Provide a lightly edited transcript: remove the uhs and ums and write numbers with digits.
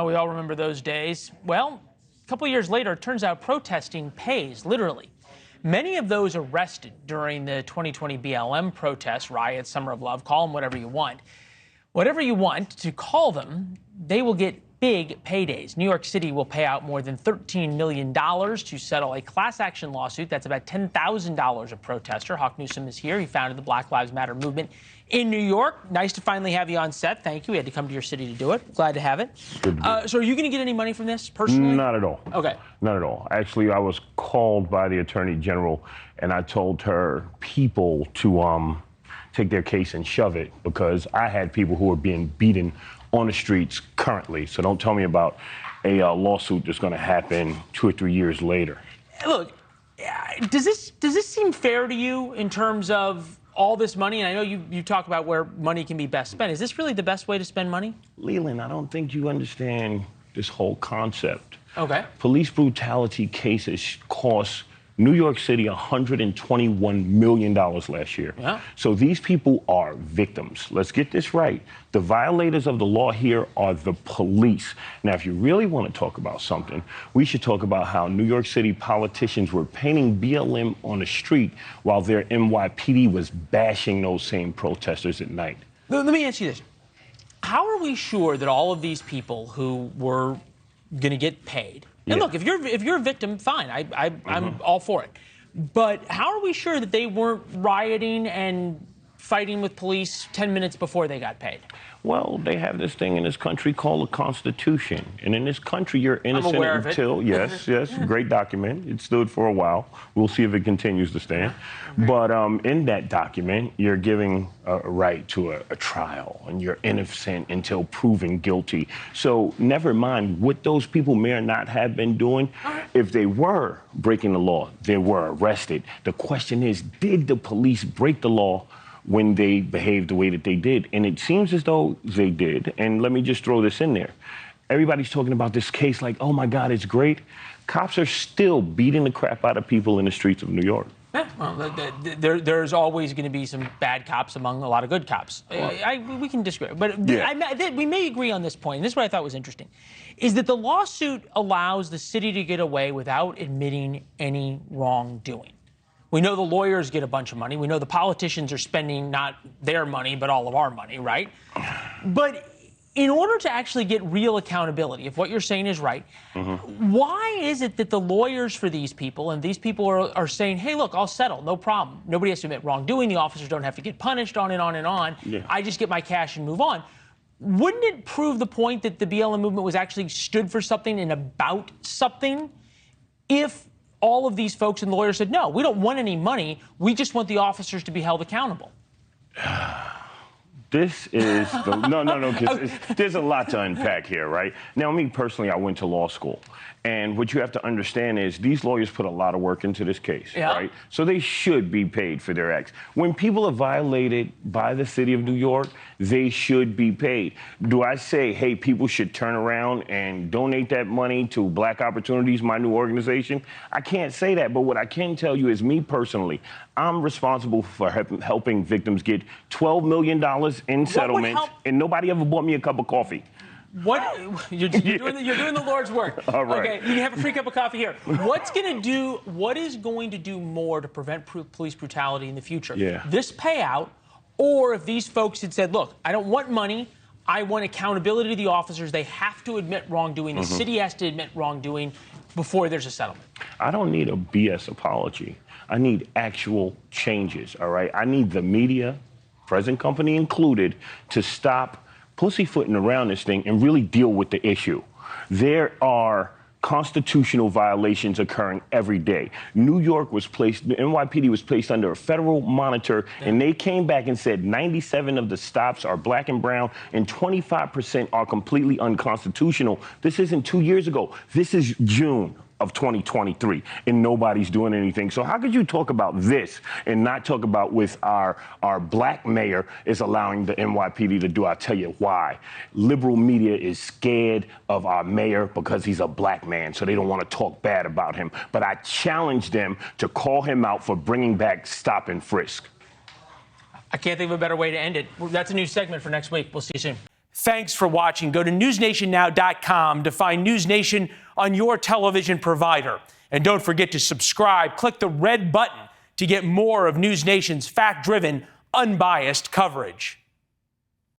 We all remember those days. Well, a couple years later, it turns out protesting pays, literally. Many of those arrested during the 2020 BLM protests, riots, Summer of Love, call them whatever you want. Whatever you want to call them, they will get big paydays. New York City will pay out more than $13 million to settle a class action lawsuit. That's about $10,000 a protester. Hawk Newsome is here. He founded the Black Lives Matter movement in New York. Nice to finally have you on set. Thank you. We had to come to your city to do it. Glad to have it. So are you going to get any money from this personally? Not at all. Okay. Not at all. Actually, I was called by the Attorney General, and I told her people to take their case and shove it, because I had people who are being beaten on the streets currently. So don't tell me about a lawsuit that's going to happen 2 or 3 years later. Look, does this seem fair to you in terms of all this money? And I know you talk about where money can be best spent. Is this really the best way to spend money? Leland, I don't think you understand this whole concept. Okay. Police brutality cases cost New York City $121 million last year. Yeah. So these people are victims. Let's get this right. The violators of the law here are the police. Now, if you really want to talk about something, we should talk about how New York City politicians were painting BLM on the street while their NYPD was bashing those same protesters at night. Let me ask you this. How are we sure that all of these people who were going to get paid, and look, if you're a victim, fine, I'm all for it. But how are we sure that they weren't rioting and fighting with police 10 minutes before they got paid? Well, they have this thing in this country called a constitution. And in this country, you're innocent until, yes, great document. It stood for a while. We'll see if it continues to stand. Okay. But in that document, you're giving a right to a trial, and you're innocent until proven guilty. So never mind what those people may or not have been doing. If they were breaking the law, they were arrested. The question is, did the police break the law when they behaved the way that they did? And it seems as though they did. And let me just throw this in there. Everybody's talking about this case like, oh my God, it's great. Cops are still beating the crap out of people in the streets of New York. Yeah, well, there's always going to be some bad cops among a lot of good cops. We can disagree, but we may agree on this point. And this is what I thought was interesting, is that the lawsuit allows the city to get away without admitting any wrongdoing. We know the lawyers get a bunch of money. We know the politicians are spending not their money, but all of our money, right? But in order to actually get real accountability, if what you're saying is right, why is it that the lawyers for these people, and these people are saying, hey, look, I'll settle, no problem. Nobody has to admit wrongdoing. The officers don't have to get punished, on and on and on. Yeah. I just get my cash and move on. Wouldn't it prove the point that the BLM movement was actually stood for something and about something if all of these folks and lawyers said, no, we don't want any money. We just want the officers to be held accountable? This is no, because there's a lot to unpack here, right? Now, me personally, I went to law school. And what you have to understand is these lawyers put a lot of work into this case, right? So they should be paid for their acts. When people are violated by the city of New York, they should be paid. Do I say, hey, people should turn around and donate that money to Black Opportunities, my new organization? I can't say that, but what I can tell you is me personally, I'm responsible for helping victims get $12 million in settlement, and nobody ever bought me a cup of coffee. What you're doing the Lord's work. All right. Okay, you can have a free cup of coffee here. What is going to do more to prevent police brutality in the future? Yeah. This payout, or if these folks had said, look, I don't want money, I want accountability to the officers. They have to admit wrongdoing. The city has to admit wrongdoing before there's a settlement. I don't need a BS apology. I need actual changes, all right? I need the media, present company included, to stop pussyfooting around this thing and really deal with the issue. There are constitutional violations occurring every day. New York was placed, the NYPD was placed under a federal monitor, and they came back and said 97 of the stops are Black and brown and 25% are completely unconstitutional. This isn't 2 years ago. This is June of 2023, and nobody's doing anything. So how could you talk about this and not talk about with our Black mayor is allowing the NYPD to do? I'll tell you why. Liberal media is scared of our mayor because he's a Black man, so they don't want to talk bad about him. But I challenge them to call him out for bringing back stop and frisk. I can't think of a better way to end it. That's a new segment for next week. We'll see you soon. Thanks for watching. Go to newsnationnow.com to find NewsNation on your television provider. And don't forget to subscribe. Click the red button to get more of NewsNation's fact-driven, unbiased coverage.